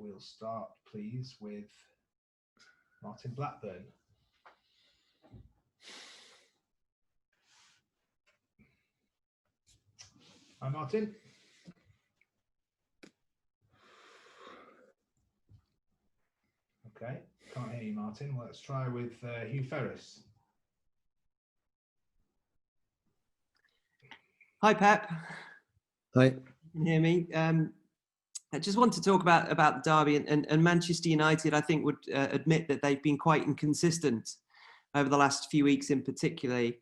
we'll start, please, with Martin Blackburn. Hi, Martin. Okay, can't hear you, Martin. Well, let's try with Hugh Ferris. Hi, Pep. Hi. Can you hear me? I just want to talk about the derby, and Manchester United, I think, would admit that they've been quite inconsistent over the last few weeks in particular.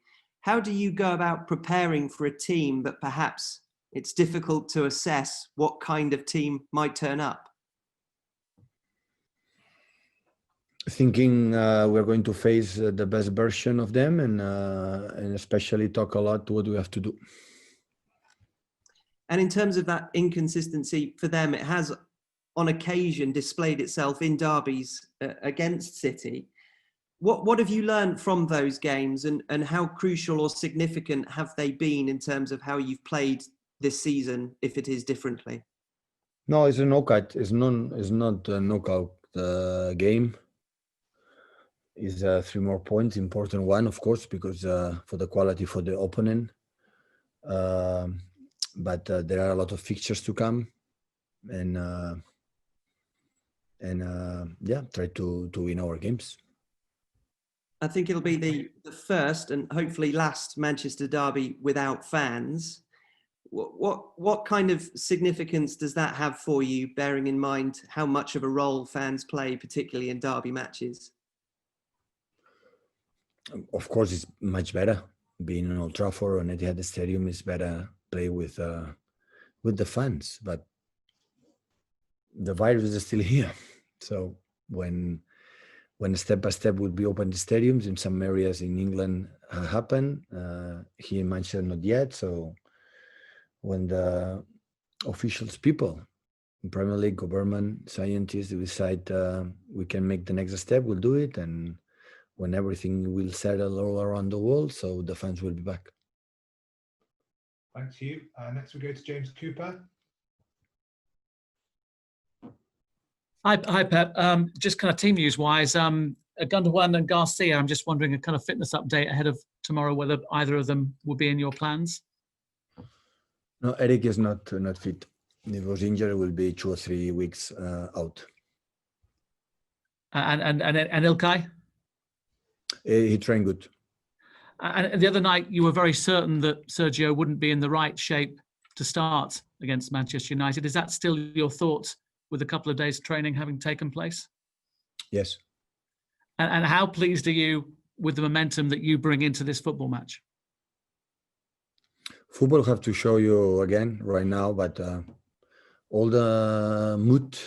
How do you go about preparing for a team that perhaps it's difficult to assess what kind of team might turn up? Thinking we're going to face the best version of them, and especially talk a lot what we have to do. And in terms of that inconsistency for them, it has on occasion displayed itself in derbies against City. What have you learned from those games, and how crucial or significant have they been in terms of how you've played this season, if it is differently? No, it's a knockout. It's not a knockout game. It's 3 more points, important one, of course, because for the quality for the opponent. But there are a lot of fixtures to come, and yeah, try to win our games. I think it'll be the first and hopefully last Manchester derby without fans. What kind of significance does that have for you, bearing in mind how much of a role fans play, particularly in derby matches? Of course, it's much better. Being in Old Trafford or Etihad Stadium is better play with the fans, but the virus is still here. So when step by step will be open the stadiums in some areas in England happen, here in Manchester not yet. So when the officials, people, Premier League, government, scientists decide we can make the next step, we'll do it, and when everything will settle all around the world, so the fans will be back. Thanks, Hugh. Next we go to James Cooper. Hi, Pep. Just kind of team news-wise, Gundogan and Garcia, I'm just wondering a kind of fitness update ahead of tomorrow, whether either of them will be in your plans? No, Eric is not fit. If he was injured, will be 2 or 3 weeks out. And Ilkay? He trained good. And the other night, you were very certain that Sergio wouldn't be in the right shape to start against Manchester United. Is that still your thoughts with a couple of days of training having taken place? Yes. And how pleased are you with the momentum that you bring into this football match? Football have to show you again right now, but all the mood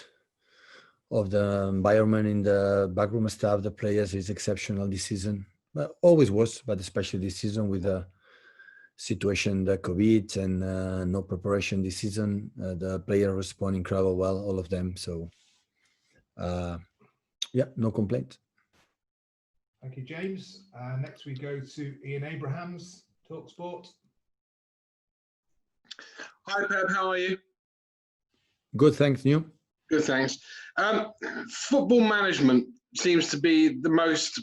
of the environment in the backroom staff, the players, is exceptional this season. Well, always was, but especially this season with the situation, the COVID and no preparation this season. The players respond incredible well, all of them. So, yeah, no complaints. Thank you, James. Next we go to Ian Abrahams, TalkSport. Hi, Pep. How are you? Good, thanks. You? Good, thanks. Football management seems to be the most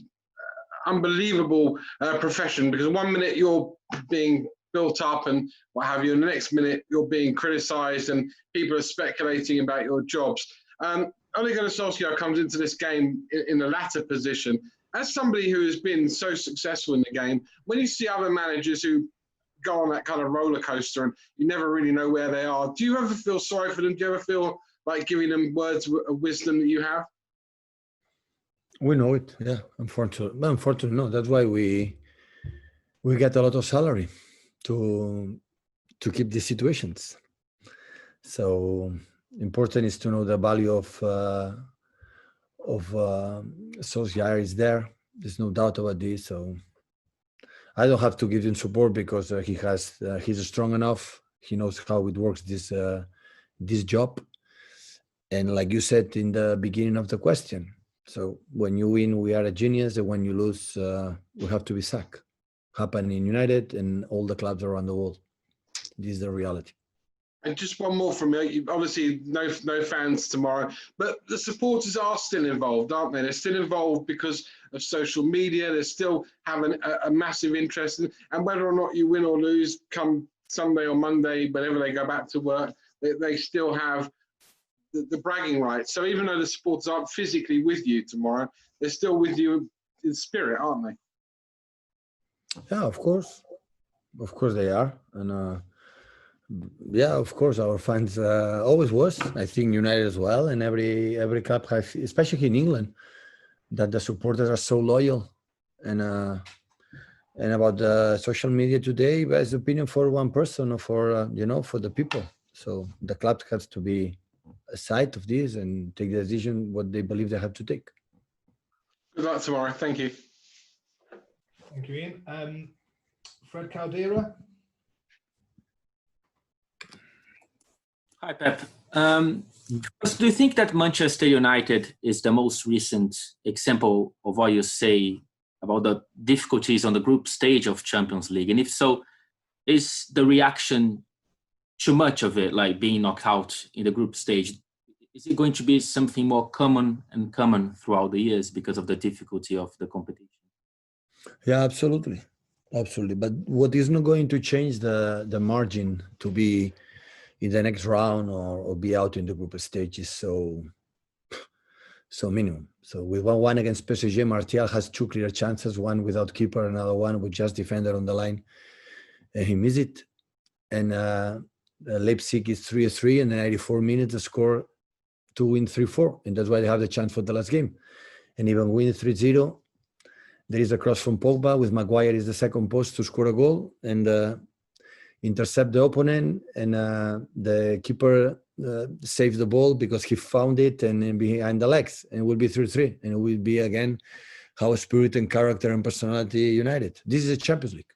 unbelievable profession, because 1 minute you're being built up and what have you, and the next minute you're being criticised and people are speculating about your jobs. Ole Gunnar comes into this game in the latter position. As somebody who has been so successful in the game, when you see other managers who go on that kind of roller coaster and you never really know where they are, do you ever feel sorry for them? Do you ever feel like giving them words of wisdom that you have? We know it, yeah. Unfortunately, no. That's why we get a lot of salary to keep these situations. So important is to know the value of Solskjaer is there. There's no doubt about this. So I don't have to give him support because he's strong enough. He knows how it works, this job. And like you said in the beginning of the question, so when you win, we are a genius, and when you lose, we have to be sacked. Happened in United and all the clubs around the world. This is the reality. And just one more from me. Obviously, no fans tomorrow, but the supporters are still involved, aren't they? They're still involved because of social media. They're still having a massive interest. And whether or not you win or lose, come Sunday or Monday, whenever they go back to work, they still have the bragging rights. So even though the supporters aren't physically with you tomorrow, they're still with you in spirit, aren't they? Yeah, of course they are. And yeah, of course, our fans always was. I think United as well, and every club has, especially in England, that the supporters are so loyal. And about the social media today, there's opinion for one person or for for the people. So the club has to be aside of this and take the decision what they believe they have to take. Good luck tomorrow. Thank you. Thank you, Ian. Fred Caldera. Hi, Pep. Do you think that Manchester United is the most recent example of what you say about the difficulties on the group stage of Champions League? And if so, is the reaction too much of it, like being knocked out in the group stage? Is it going to be something more common throughout the years because of the difficulty of the competition? Yeah, absolutely. But what is not going to change the margin to be in the next round or be out in the group stage is so minimum. So with 1-1 against PSG, Martial has 2 clear chances, one without keeper, another one with just defender on the line, and he missed it. And Leipzig is 3-3, and in 94 minutes they score to win 3-4, and that's why they have the chance for the last game. And even win 3-0, there is a cross from Pogba with Maguire is the second post to score a goal and intercept the opponent, and the keeper saves the ball because he found it and behind the legs, and it will be 3-3, and it will be again how spirit and character and personality united. This is a Champions League.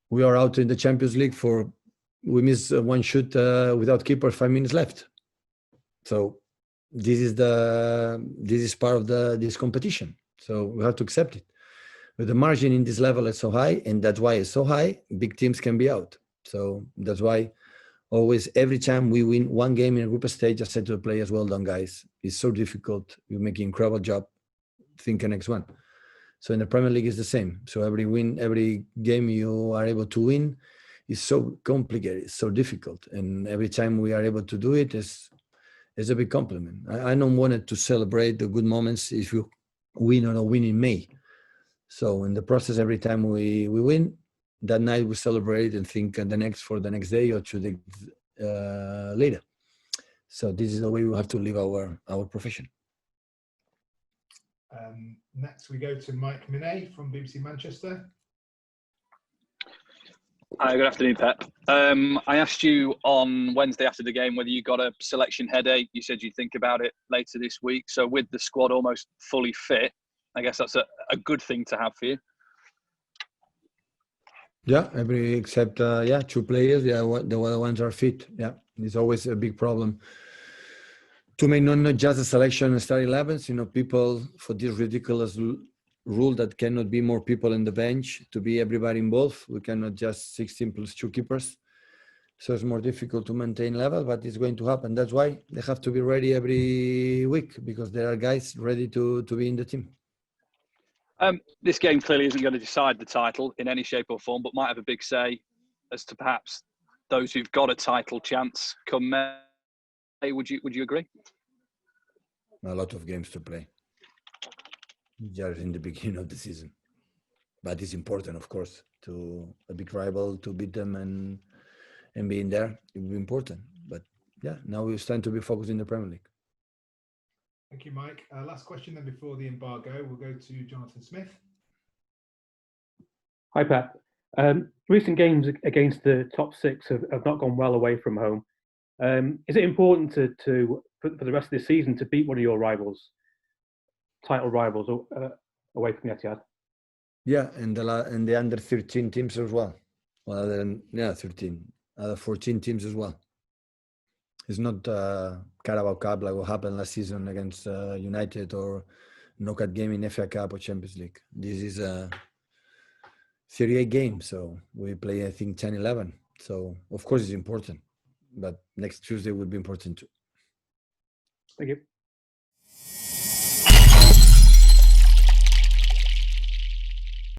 We are out in the Champions League we miss one shoot without keeper, 5 minutes left. So this is part of this competition. So we have to accept it. But the margin in this level is so high, and that's why it's so high, big teams can be out. So that's why always, every time we win one game in a group stage, I said to the players, well done, guys. It's so difficult. You make an incredible job. Think the next one. So in the Premier League, it's the same. So every game you are able to win is so complicated, it's so difficult. And every time we are able to do it, it's a big compliment. I don't want it to celebrate the good moments if you win or not win in May. So in the process, every time we win, that night we celebrate and think the next day or 2 days later. So this is the way we have to live our profession. Next, we go to Mike Minet from BBC Manchester. Hi, good afternoon, Pep. I asked you on Wednesday after the game whether you got a selection headache. You said you'd think about it later this week. So with the squad almost fully fit, I guess that's a good thing to have for you. Yeah, except 2 players. Yeah, the other ones are fit. Yeah, it's always a big problem to make not just a selection and start 11s. People for this ridiculous rule that cannot be more people in the bench to be everybody involved. We cannot just 16 plus 2 keepers. So it's more difficult to maintain level, but it's going to happen. That's why they have to be ready every week, because there are guys ready to be in the team. This game clearly isn't going to decide the title in any shape or form, but might have a big say as to perhaps those who've got a title chance come May. Would you agree? A lot of games to play. Just in the beginning of the season, but it's important, of course, to a big rival to beat them and being there. It will be important. But yeah, now it's time to be focused in the Premier League. Thank you, Mike. Last question then before the embargo. We'll go to Jonathan Smith. Hi, Pep. Recent games against the top 6 have not gone well away from home. Is it important for the rest of the season to beat one of your rivals, title rivals, away from the Etihad? Yeah, and the under 13 teams as well. Well, then 13, 14 teams as well. It's not Carabao Cup like what happened last season against United, or knockout game in FA Cup or Champions League. This is a 38 games, so we play, I think, 10, 11. So, of course, it's important. but next Tuesday would be important too. Thank you.